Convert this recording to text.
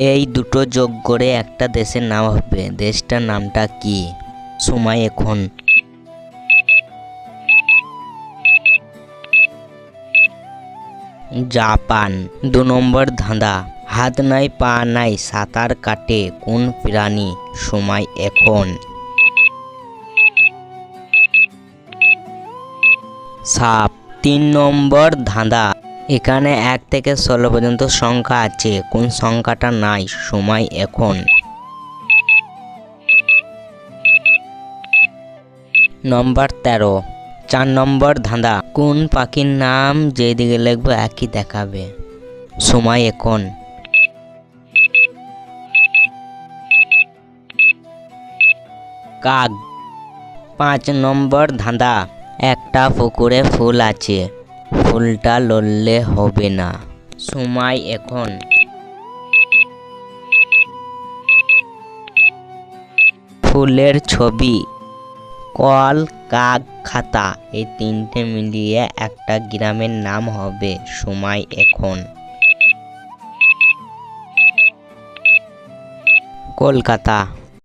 এই দুটো যোগ করে একটা দেশের নাম হবে। দেশটার নামটা কি? সময় এখন। জাপান। 2 নম্বর ধাঁধা। হাত নাই পা নাই সাঁতার কাটে কোন প্রাণী? সময় এখন। সাপ। 3 নম্বর ধাঁধা। এখানে 1 থেকে 16 পর্যন্ত সংখ্যা আছে, কোন সংখ্যাটা নাই? সময় এখন। নম্বর 13। 4 নম্বর ধাঁধা। কোন পাখির নাম যেদিকে লিখবো একই দেখাবে? সময় এখন। কাক। 5 নম্বর ধাঁধা। একটা পুকুরে ফুল আছে, ফুলটা লড়লে হবে না। সময় এখন। ফুলের ছবি। কল, কাক, খাতা, এই 3টে মিলিয়ে একটা গ্রামের নাম হবে। সময় এখন। কলকাতা।